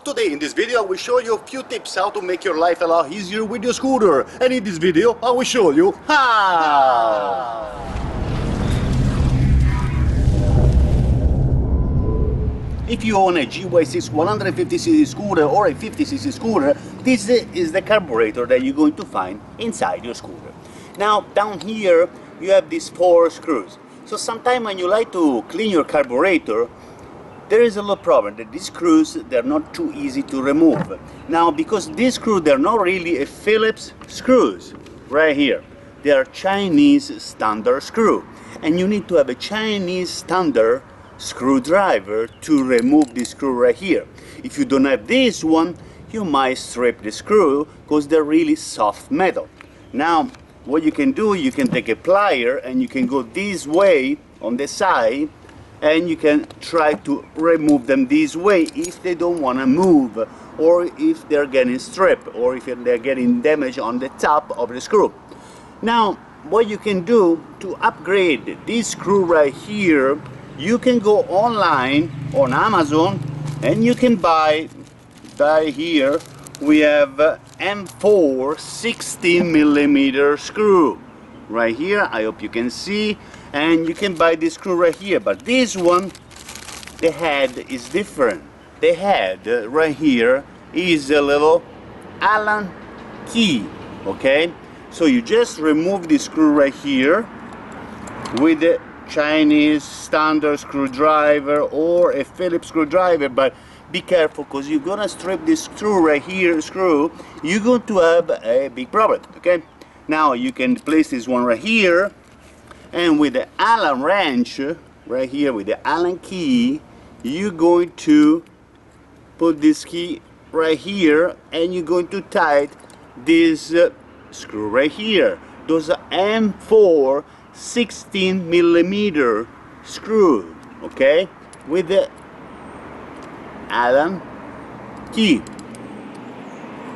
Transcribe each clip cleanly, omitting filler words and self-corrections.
Today in this video I will show you a few tips how to make your life a lot easier with your scooter. And in this video I will show you how. If you own a GY6 150cc scooter or a 50cc scooter, this is the carburetor that you're going to find inside your scooter. Now down here you have these 4 screws. So sometimes when you like to clean your carburetor, there is a little problem that these screws, they're not too easy to remove. Now because these screws, they're not really a Phillips screws right here. They are Chinese standard screw. And you need to have a Chinese standard screwdriver to remove this screw right here. If you don't have this one, you might strip the screw because they're really soft metal. Now what you can do, you can take a plier and you can go this way on the side and you can try to remove them this way if they don't want to move, or if they're getting stripped, or if they're getting damage on the top of the screw. Now what you can do to upgrade this screw right here, you can go online on Amazon and you can buy here we have M4 16mm screw right here. I hope you can see, and you can buy this screw right here. But this one, the head is different. The head right here is a little Allen key. Okay, so you just remove the screw right here with the Chinese standard screwdriver or a Phillips screwdriver, but be careful because you're gonna strip this screw right here, you're going to have a big problem. Okay, now you can place this one right here, and with the Allen wrench right here, with the Allen key, you're going to put this key right here and you're going to tighten this screw right here. Those are M4 16mm screw, okay, with the Allen key.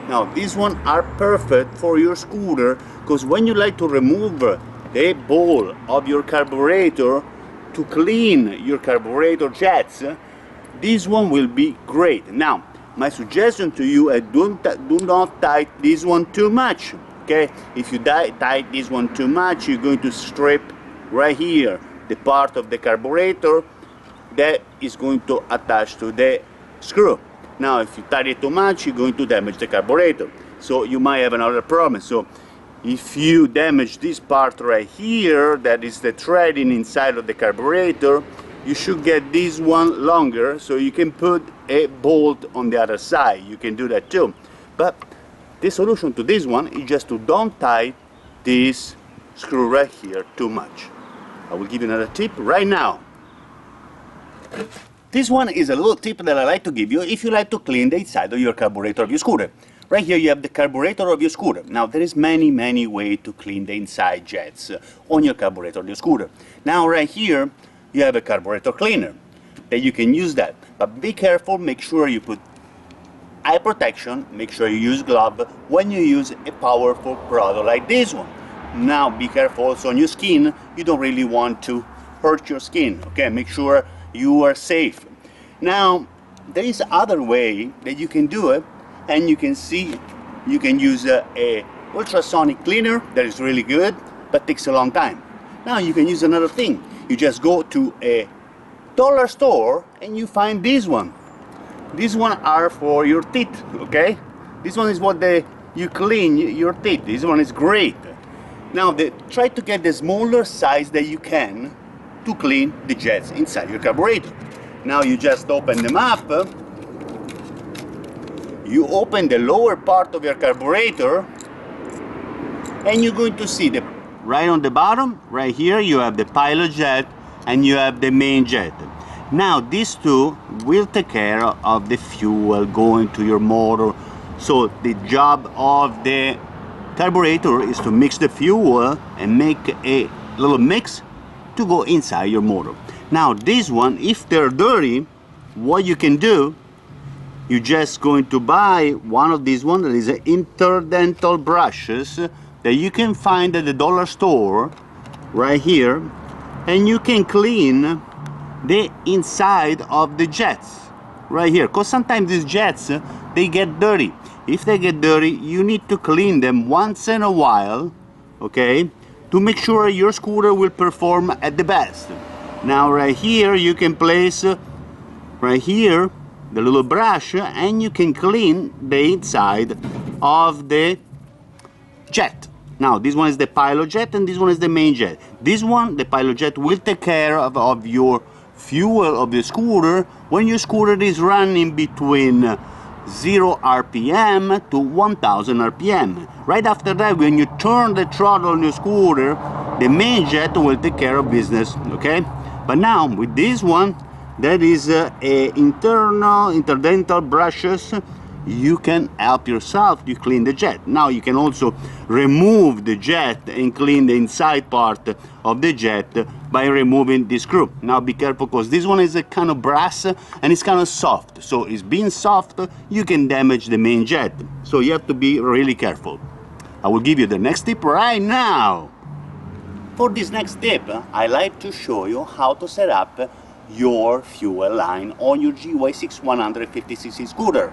Now these ones are perfect for your scooter because when you like to remove the bowl of your carburetor to clean your carburetor jets, this one will be great. Now my suggestion to you is do not tighten this one too much. Okay, if you tighten this one too much, you're going to strip right here the part of the carburetor that is going to attach to the screw. Now if you tighten it too much, you're going to damage the carburetor, so you might have another problem. So if you damage this part right here, that is the threading inside of the carburetor, you should get this one longer so you can put a bolt on the other side. You can do that too, but the solution to this one is just to don't tighten this screw right here too much. I will give you another tip right now. This one is a little tip that I like to give you if you like to clean the inside of your carburetor of your scooter. Right here you have the carburetor of your scooter. Now there is many ways to clean the inside jets on your carburetor of your scooter. Now right here you have a carburetor cleaner that you can use that, but be careful, make sure you put eye protection, make sure you use glove when you use a powerful product like this one. Now be careful also on your skin, you don't really want to hurt your skin, okay, make sure you are safe. Now there is other way that you can do it, and you can see you can use a ultrasonic cleaner that is really good but takes a long time. Now you can use another thing, you just go to a dollar store and you find this one. These one are for your teeth, okay? This one is what you clean your teeth. This one is great. Now try to get the smaller size that you can to clean the jets inside your carburetor. Now you just open them up. You open the lower part of your carburetor and you're going to see right on the bottom, right here, you have the pilot jet and you have the main jet. Now these two will take care of the fuel going to your motor. So the job of the carburetor is to mix the fuel and make a little mix to go inside your motor. Now this one, if they're dirty, what you can do, you're just going to buy one of these ones that is an interdental brushes that you can find at the dollar store right here, and you can clean the inside of the jets. right here, because sometimes these jets they get dirty. If they get dirty, you need to clean them once in a while, okay, to make sure your scooter will perform at the best. Now right here you can place right here the little brush, and you can clean the inside of the jet. Now this one is the pilot jet and this one is the main jet. This one, the pilot jet, will take care of your fuel of the scooter when your scooter is running between 0 RPM to 1000 RPM. Right after that, when you turn the throttle on your scooter, the main jet will take care of business, okay? But now with this one, that is interdental brushes, you can help yourself to clean the jet. Now you can also remove the jet and clean the inside part of the jet by removing this screw. Now be careful, because this one is a kind of brass and it's kind of soft. So it's being soft, you can damage the main jet. So you have to be really careful. I will give you the next tip right now. For this next tip, I like to show you how to set up your fuel line on your GY6 150cc scooter.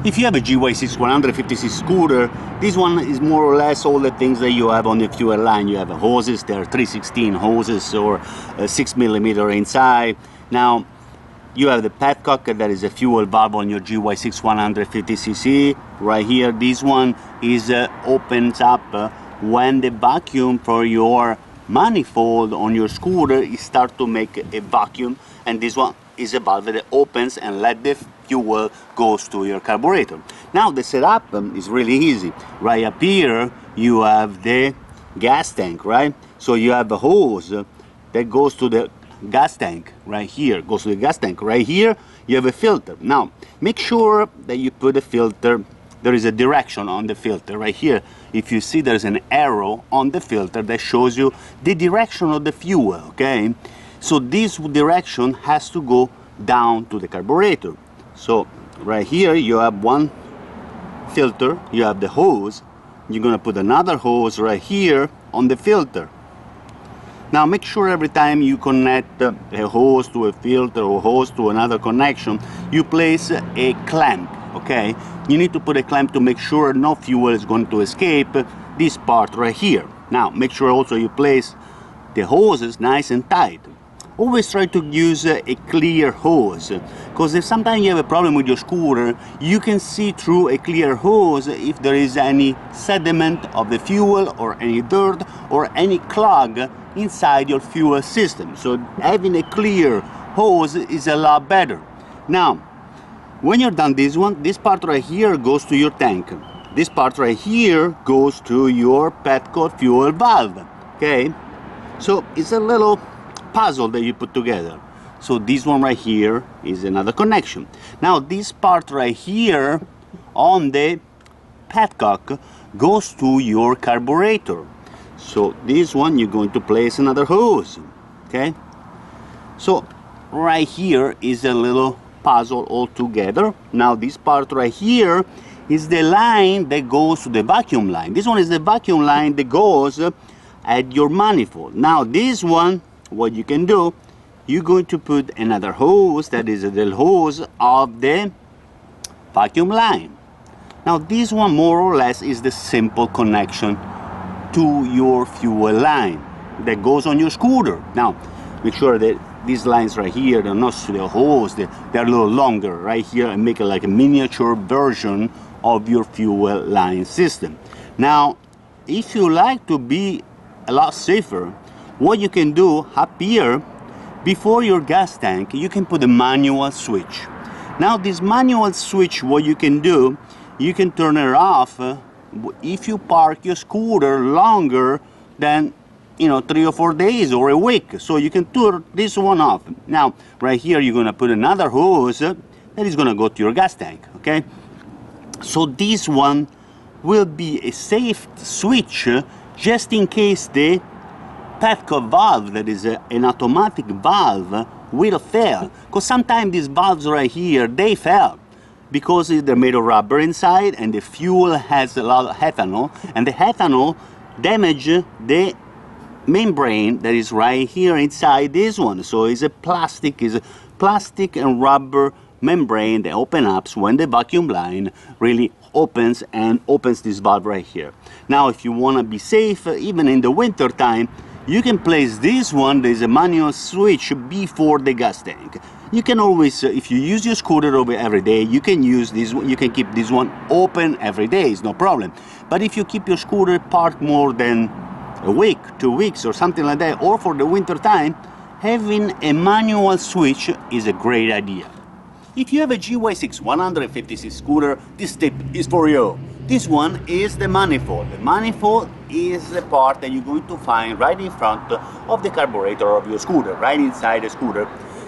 If you have a GY6 150cc scooter, this one is more or less all the things that you have on the fuel line. You have hoses, there are 316 hoses or 6mm inside. Now, you have the petcock, that is a fuel valve on your GY6 150cc. Right here, this one is opens up when the vacuum for your manifold on your scooter start to make a vacuum, and this one is a valve that opens and let the fuel goes to your carburetor. Now the setup is really easy. Right up here you have the gas tank, right? So you have a hose that goes to the gas tank. Right here goes to the gas tank. Right here you have a filter. Now make sure that you put a filter, there is a direction on the filter. Right here, if you see, there's an arrow on the filter that shows you the direction of the fuel, okay? So this direction has to go down to the carburetor. So right here you have one filter, you have the hose, you're gonna put another hose right here on the filter. Now make sure every time you connect a hose to a filter or hose to another connection, you place a clamp, okay? You need to put a clamp to make sure no fuel is going to escape this part right here. Now make sure also you place the hoses nice and tight. Always try to use a clear hose, because if sometimes you have a problem with your scooter, you can see through a clear hose if there is any sediment of the fuel or any dirt or any clog inside your fuel system. So having a clear hose is a lot better. Now when you're done this one, this part right here goes to your tank. This part right here goes to your petcock fuel valve, okay? So it's a little puzzle that you put together. So this one right here is another connection. Now this part right here on the petcock goes to your carburetor. So this one you're going to place another hose, okay? So right here is a little puzzle all together. Now this part right here is the line that goes to the vacuum line. This one is the vacuum line that goes at your manifold. Now this one, what you can do, you're going to put another hose, that is the hose of the vacuum line. Now this one more or less is the simple connection to your fuel line that goes on your scooter. Now make sure that these lines right here, they're not to the hose, they're a little longer right here, and make it like a miniature version of your fuel line system. Now if you like to be a lot safer, what you can do up here before your gas tank, you can put a manual switch. Now this manual switch, what you can do, you can turn it off if you park your scooter longer than 3 or 4 days or a week. So you can turn this one off. Now right here you're gonna put another hose that is gonna go to your gas tank, okay? So this one will be a safe switch just in case the petcock valve, that is an automatic valve, will fail. Because sometimes these valves right here, they fail because they're made of rubber inside and the fuel has a lot of ethanol, and the ethanol damage the membrane that is right here inside this one. So it's a plastic plastic and rubber membrane that open up when the vacuum line really opens this valve right here. Now if you want to be safe, even in the winter time, you can place this one. There's a manual switch before the gas tank. You can always, if you use your scooter over every day, you can use this one, you can keep this one open every day, it's no problem. But if you keep your scooter parked more than a week, 2 weeks or something like that, or for the winter time, having a manual switch is a great idea. If you have a GY6 150cc scooter, this tip is for you. This one is the manifold. The manifold is the part that you're going to find right in front of the carburetor of your scooter, right inside the scooter.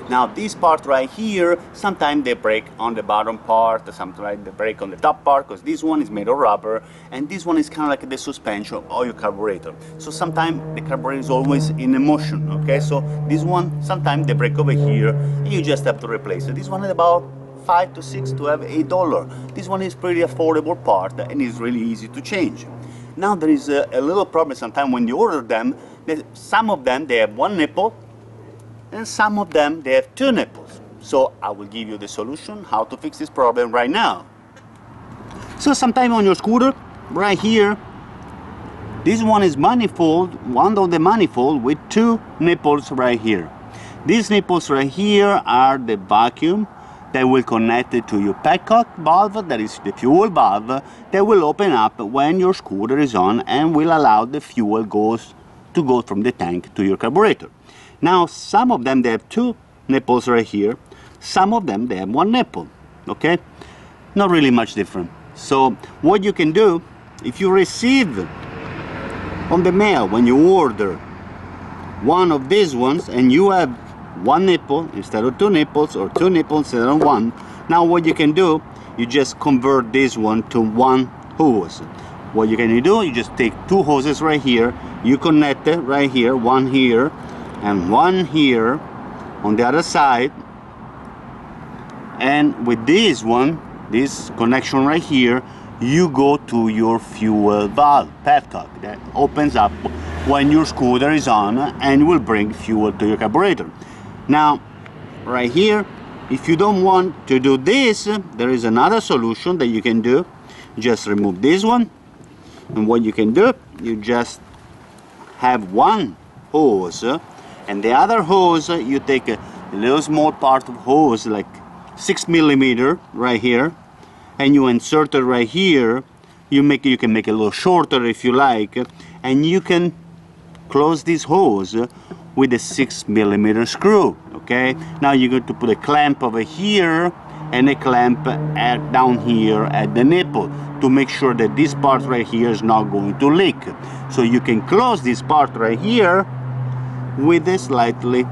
Now this part right here, sometimes they break on the bottom part, sometimes they break on the top part, because this one is made of rubber, and this one is kind of like the suspension of your carburetor. So sometimes the carburetor is always in motion, okay? So this one, sometimes they break over here, and you just have to replace it. This one is about $5 to $6 to have $8. This one is pretty affordable part, and is really easy to change. Now there is a little problem sometimes when you order them. Some of them, they have one nipple, and some of them they have two nipples. So I will give you the solution how to fix this problem right now. So sometime on your scooter right here, this one is manifold, one of the manifold with two nipples right here. These nipples right here are the vacuum that will connect it to your petcock valve, that is the fuel valve, that will open up when your scooter is on and will allow the fuel to go from the tank to your carburetor. Now some of them they have two nipples right here, some of them they have one nipple, okay? Not really much different. So what you can do, if you receive on the mail when you order one of these ones and you have one nipple instead of two nipples, or two nipples instead of one, now what you can do, you just convert this one to one hose. What you can do, you just take two hoses right here, you connect it right here, one here and one here on the other side, and with this one, this connection right here, you go to your fuel valve, petcock, that opens up when your scooter is on and will bring fuel to your carburetor. Now right here, if you don't want to do this, there is another solution that you can do. Just remove this one, and what you can do, you just have one hose, and the other hose, you take a little small part of hose, like 6 millimeter right here, and you insert it right here. You can make it a little shorter if you like, and you can close this hose with a 6 millimeter screw, okay? Now you're going to put a clamp over here and a clamp down here at the nipple to make sure that this part right here is not going to leak. So you can close this part right here with a slightly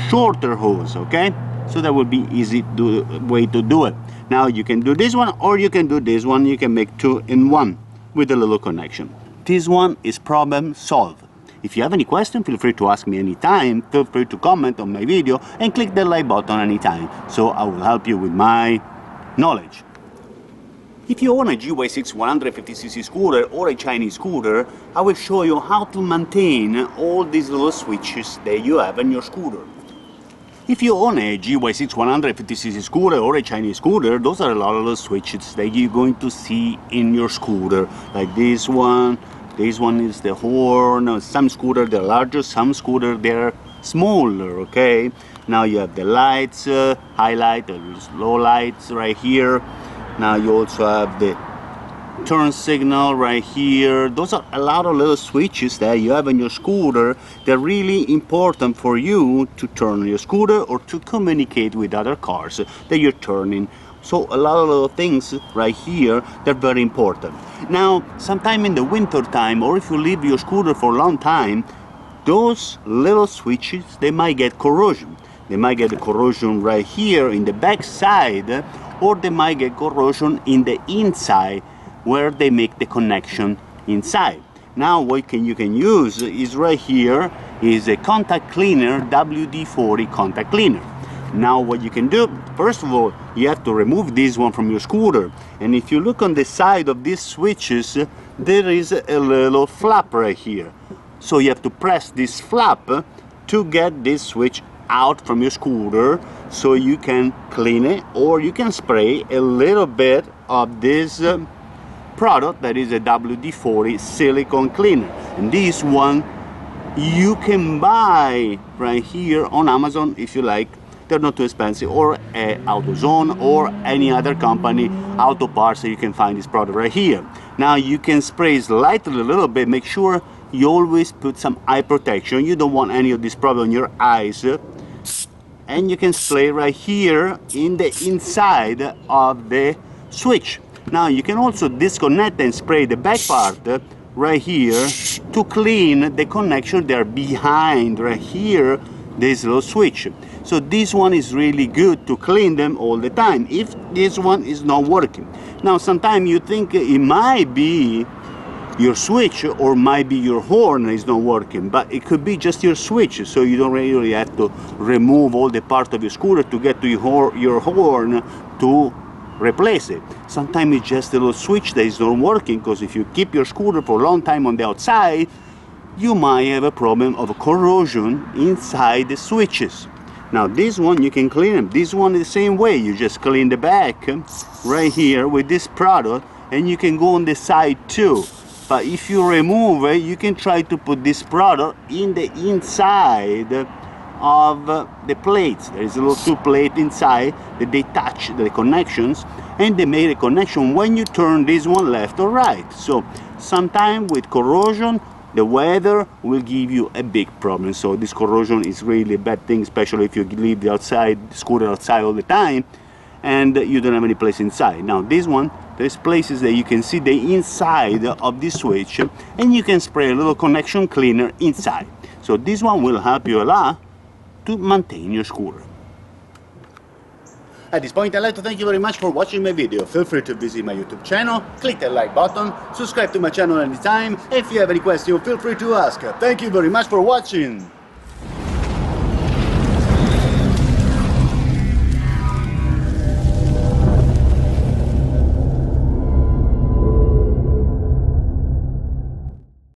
shorter hose, okay? So that would be easy way to do it. Now you can do this one, or you can do this one. You can make two in one with a little connection. This one is problem solved. If you have any question, feel free to ask me anytime. Feel free to comment on my video and click the like button anytime, so I will help you with my knowledge. If you own a GY6 150cc scooter or a Chinese scooter, I will show you how to maintain all these little switches that you have in your scooter. If you own a GY6 150cc scooter or a Chinese scooter, those are a lot of little switches that you're going to see in your scooter, like this one. This one is the horn. Some scooter they're larger, some scooter they're smaller, okay? Now you have the lights, highlight, low lights right here. Now you also have the turn signal right here. Those are a lot of little switches that you have in your scooter. They're really important for you to turn your scooter or to communicate with other cars that you're turning. So a lot of little things right here, they're very important. Now, sometime in the winter time, or if you leave your scooter for a long time, those little switches, they might get corrosion. They might get a corrosion right here in the back side, or they might get corrosion in the inside where they make the connection inside. Now what you can use is right here is a contact cleaner, WD-40 contact cleaner. Now what you can do, first of all, you have to remove this one from your scooter, and if you look on the side of these switches, there is a little flap right here. So you have to press this flap to get this switch out from your scooter, so you can clean it, or you can spray a little bit of this product that is a WD-40 silicone cleaner. And this one you can buy right here on Amazon if you like. They're not too expensive, or AutoZone or any other company, auto parts, you can find this product right here. Now you can spray slightly a little bit. Make sure you always put some eye protection. You don't want any of this product on your eyes. And you can spray right here in the inside of the switch. Now you can also disconnect and spray the back part right here to clean the connection there behind right here, this little switch. So this one is really good to clean them all the time if this one is not working. Now sometimes you think it might be your switch or might be your horn is not working, but it could be just your switch, so you don't really have to remove all the part of your scooter to get to your horn to replace it. Sometimes it's just a little switch that is not working, because if you keep your scooter for a long time on the outside, you might have a problem of corrosion inside the switches. Now this one you can clean them. This one is the same way. You just clean the back right here with this product, and you can go on the side too. But if you remove it, you can try to put this product in the inside of the plates. There is a little two plate inside that they touch the connections, and they make a connection when you turn this one left or right. So sometimes with corrosion, the weather will give you a big problem. So this corrosion is really a bad thing, especially if you leave the scooter outside all the time and you don't have any place inside. Now this one, there's places that you can see the inside of this switch, and you can spray a little connection cleaner inside. So this one will help you a lot to maintain your scooter. At this point, I'd like to thank you very much for watching my video. Feel free to visit my YouTube channel, click the like button, subscribe to my channel anytime. If you have any questions, feel free to ask. Thank you very much for watching.